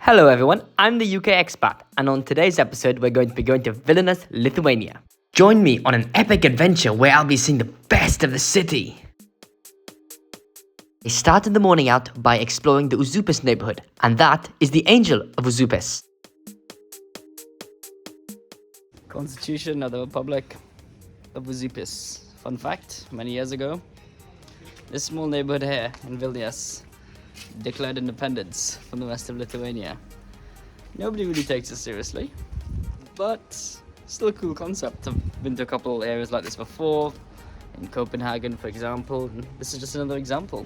Hello everyone, I'm the TheUKExpat, and on today's episode we're going to be going to Vilnius, Lithuania. Join me on an epic adventure where I'll be seeing the best of the city. I started the morning out by exploring the Užupis neighborhood, and that is the Angel of Užupis. Constitution of the Republic of Užupis. Fun fact, many years ago, this small neighborhood here in Vilnius declared independence from the rest of Lithuania. Nobody really takes it seriously, but still a cool concept. I've been to a couple areas like this before, in Copenhagen for example, and this is just another example.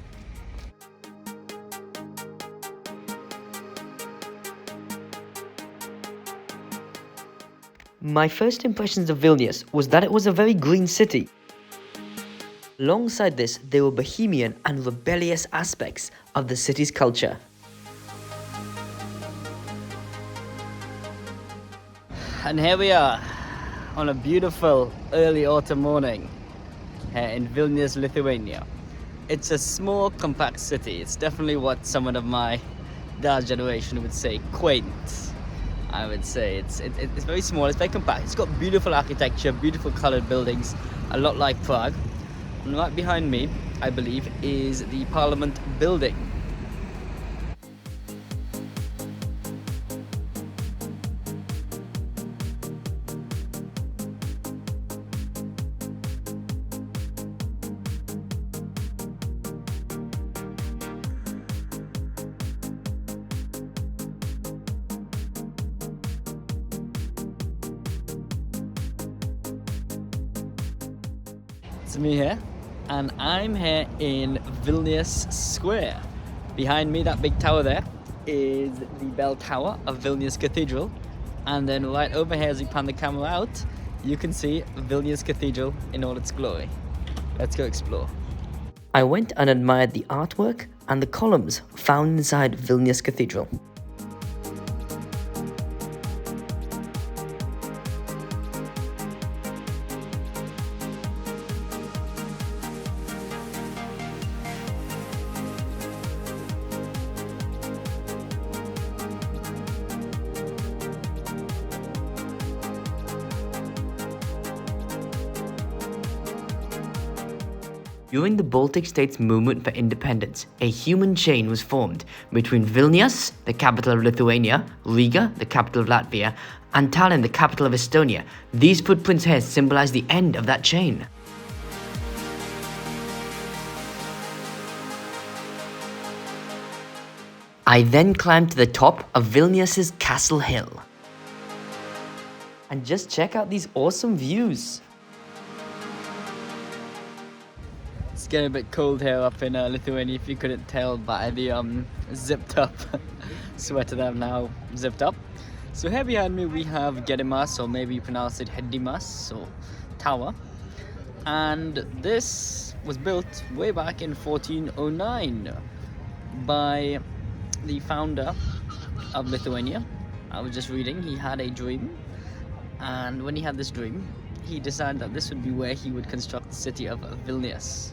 My first impressions of Vilnius was that it was a very green city. Alongside this, there were bohemian and rebellious aspects of the city's culture. And here we are, on a beautiful early autumn morning here in Vilnius, Lithuania. It's a small, compact city. It's definitely what someone of my dad's generation would say quaint. I would say it's very small, it's very compact. It's got beautiful architecture, beautiful colored buildings, a lot like Prague. And right behind me, I believe, is the Parliament building. It's me here, and I'm here in Vilnius Square. Behind me, that big tower there, is the bell tower of Vilnius Cathedral, and then right over here, as we pan the camera out, you can see Vilnius Cathedral in all its glory. Let's go explore. I went and admired the artwork and the columns found inside Vilnius Cathedral. During the Baltic states' movement for independence, a human chain was formed between Vilnius, the capital of Lithuania, Riga, the capital of Latvia, and Tallinn, the capital of Estonia. These footprints here symbolize the end of that chain. I then climbed to the top of Vilnius's Castle Hill. And just check out these awesome views. It's getting a bit cold here up in Lithuania, if you couldn't tell by the zipped up sweater that I've now zipped up. So here behind me we have Gedimas, or maybe you pronounce it Hedimas, or tower. And this was built way back in 1409 by the founder of Lithuania. I was just reading, he had a dream, and when he had this dream, he decided that this would be where he would construct the city of Vilnius.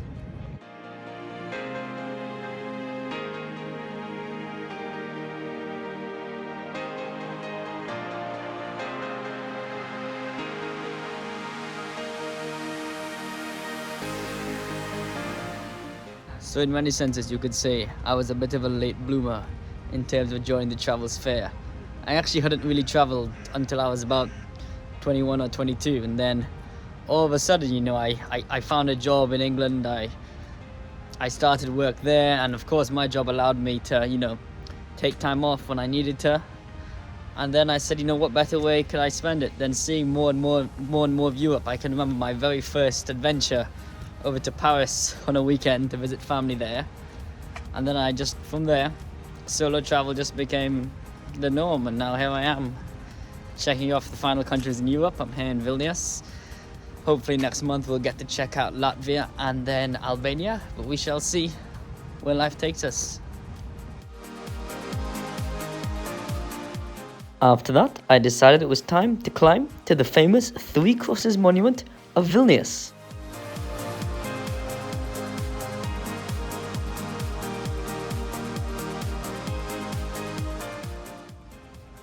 So in many senses you could say I was a bit of a late bloomer in terms of joining the travels fair. I actually hadn't really traveled until I was about 21 or 22, and then all of a sudden, you know, I found a job in England. I started work there, and of course my job allowed me to, you know, take time off when I needed to. And then I said, you know, what better way could I spend it than seeing more and more of Europe. I can remember my very first adventure over to Paris on a weekend to visit family there, and then I just, from there, solo travel just became the norm, and now here I am checking off the final countries in Europe. I'm here in Vilnius. Hopefully next month we'll get to check out Latvia and then Albania, but we shall see where life takes us. After that, I decided it was time to climb to the famous Three Crosses monument of Vilnius.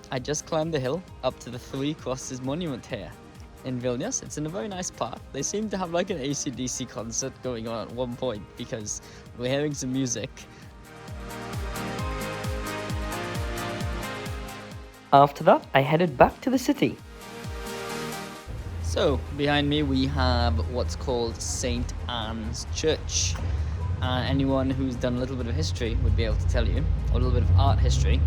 I just climbed the hill up to the Three Crosses Monument here in Vilnius. It's in a very nice park. They seem to have like an AC/DC concert going on at one point because we're hearing some music. After that, I headed back to the city. So, behind me we have what's called St. Anne's Church. Anyone who's done a little bit of history would be able to tell you, or a little bit of art history.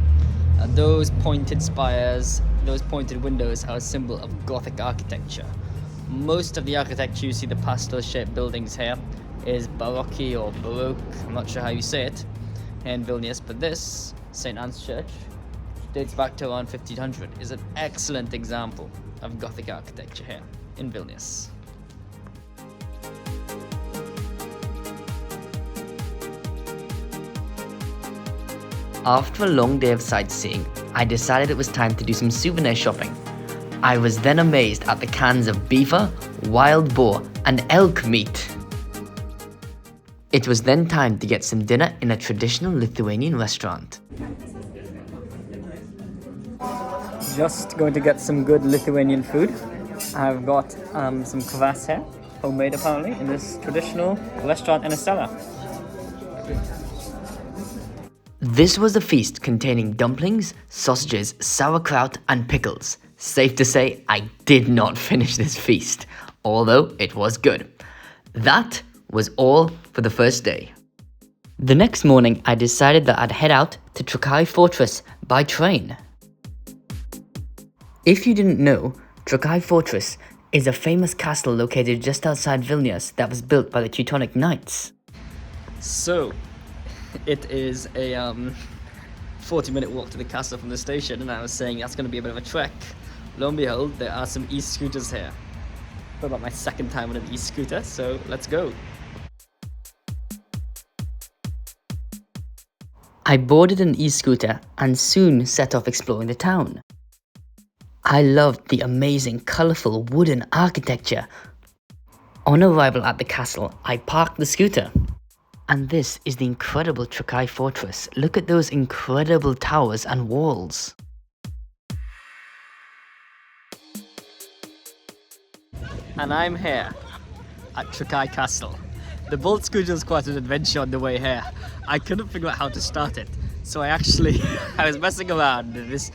Those pointed spires, those pointed windows are a symbol of Gothic architecture. Most of the architecture you see, the pastel-shaped buildings here, is Baroque or Baroque, I'm not sure how you say it, in Vilnius, but this, St. Anne's Church, dates back to around 1500, is an excellent example of Gothic architecture here in Vilnius. After a long day of sightseeing, I decided it was time to do some souvenir shopping. I was then amazed at the cans of beaver, wild boar, and elk meat. It was then time to get some dinner in a traditional Lithuanian restaurant. Just going to get some good Lithuanian food. I've got some kvass here, homemade apparently, in this traditional restaurant in a cellar. This was a feast containing dumplings, sausages, sauerkraut, and pickles. Safe to say, I did not finish this feast, although it was good. That was all for the first day. The next morning, I decided that I'd head out to Trakai Fortress by train. If you didn't know, Trakai Fortress is a famous castle located just outside Vilnius that was built by the Teutonic Knights. So, it is a 40-minute walk to the castle from the station, and I was saying that's going to be a bit of a trek. Lo and behold, there are some e-scooters here. For about my second time on an e-scooter, so let's go. I boarded an e-scooter and soon set off exploring the town. I loved the amazing, colourful wooden architecture. On arrival at the castle, I parked the scooter. And this is the incredible Trakai Fortress. Look at those incredible towers and walls. And I'm here at Trakai Castle. The Bolt scooter was quite an adventure on the way here. I couldn't figure out how to start it, so I was messing around, and this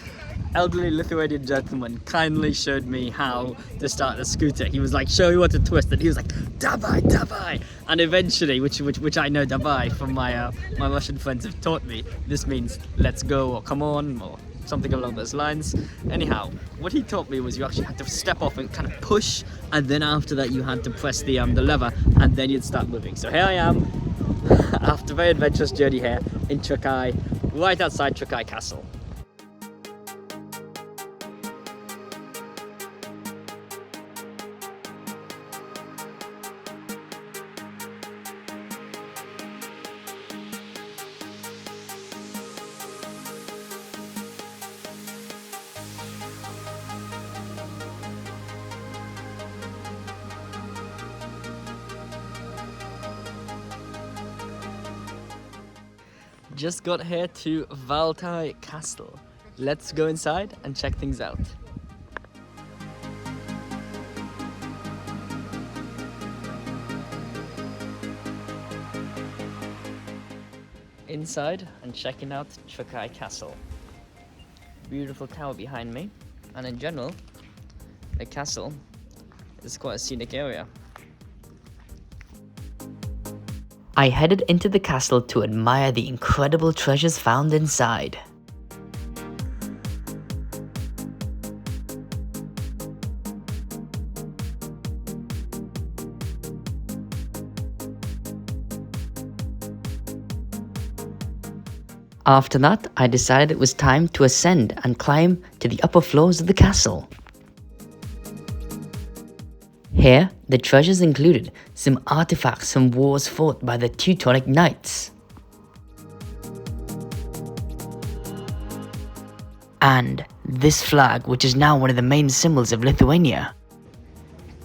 elderly Lithuanian gentleman kindly showed me how to start the scooter. He was like, show me what to twist, and he was like, dabai, dabai. And eventually, which I know dabai from my Russian friends have taught me, this means let's go or come on or something along those lines. Anyhow, what he taught me was you actually had to step off and kind of push, and then after that you had to press the lever, and then you'd start moving. So here I am, after a very adventurous journey here in Trakai, right outside Trakai Castle. Just got here to Valtai Castle. Let's go inside and check things out. Inside and checking out Trakai Castle. Beautiful tower behind me, and in general, the castle is quite a scenic area. I headed into the castle to admire the incredible treasures found inside. After that, I decided it was time to ascend and climb to the upper floors of the castle. Here, the treasures included some artifacts from wars fought by the Teutonic Knights. And this flag, which is now one of the main symbols of Lithuania.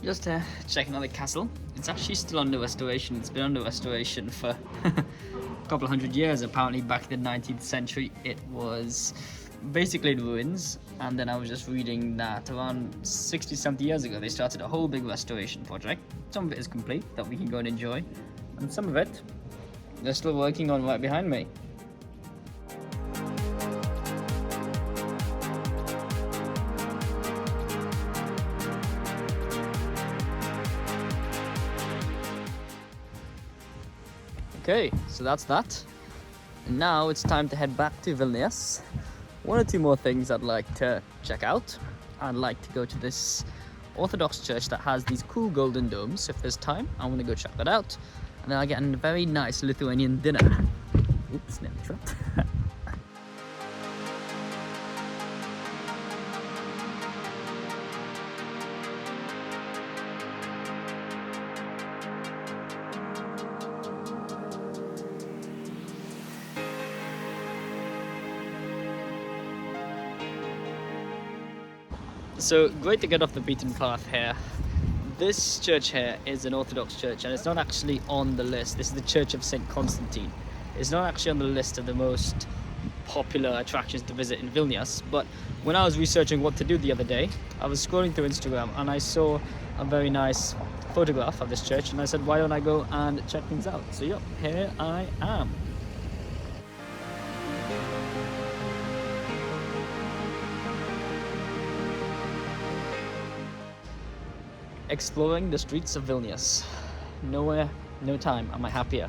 Just checking out the castle. It's actually still under restoration. It's been under restoration for a couple of hundred years. Apparently back in the 19th century it was basically ruins. And then I was just reading that around 60-70 years ago, they started a whole big restoration project. Some of it is complete that we can go and enjoy, and some of it they're still working on right behind me. Okay, so that's that. And now it's time to head back to Vilnius. One or two more things I'd like to check out. I'd like to go to this Orthodox church that has these cool golden domes. If there's time, I want to go check that out. And then I'll get a very nice Lithuanian dinner. Oops, nearly dropped. So great to get off the beaten path here. This church here is an Orthodox church, and it's not actually on the list. This is the Church of St. Constantine. It's not actually on the list of the most popular attractions to visit in Vilnius, but when I was researching what to do the other day, I was scrolling through Instagram and I saw a very nice photograph of this church, and I said, why don't I go and check things out? So yeah, here I am. Exploring the streets of Vilnius. Nowhere, no time am I happier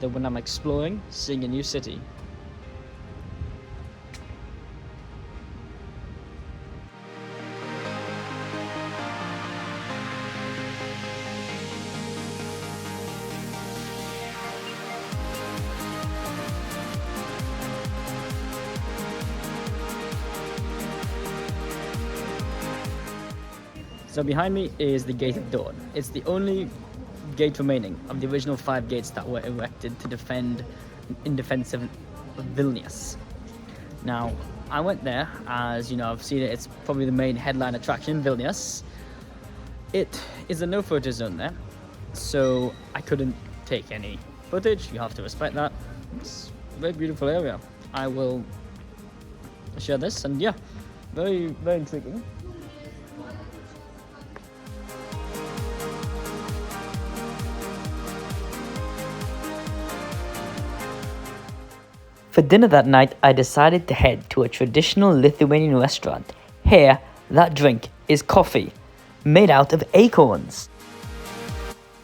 than when I'm exploring, seeing a new city. So behind me is the Gate of Dawn. It's the only gate remaining of the original 5 gates that were erected to defend in defense of Vilnius. Now, I went there, as you know, I've seen it, it's probably the main headline attraction in Vilnius. It is a no photo zone there, so I couldn't take any footage. You have to respect that. It's a very beautiful area. I will share this, and yeah, very, very intriguing. For dinner that night, I decided to head to a traditional Lithuanian restaurant. Here, that drink is coffee, made out of acorns.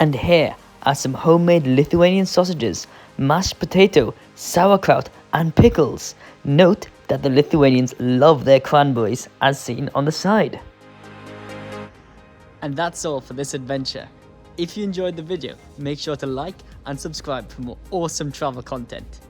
And here are some homemade Lithuanian sausages, mashed potato, sauerkraut, and pickles. Note that the Lithuanians love their cranberries, as seen on the side. And that's all for this adventure. If you enjoyed the video, make sure to like and subscribe for more awesome travel content.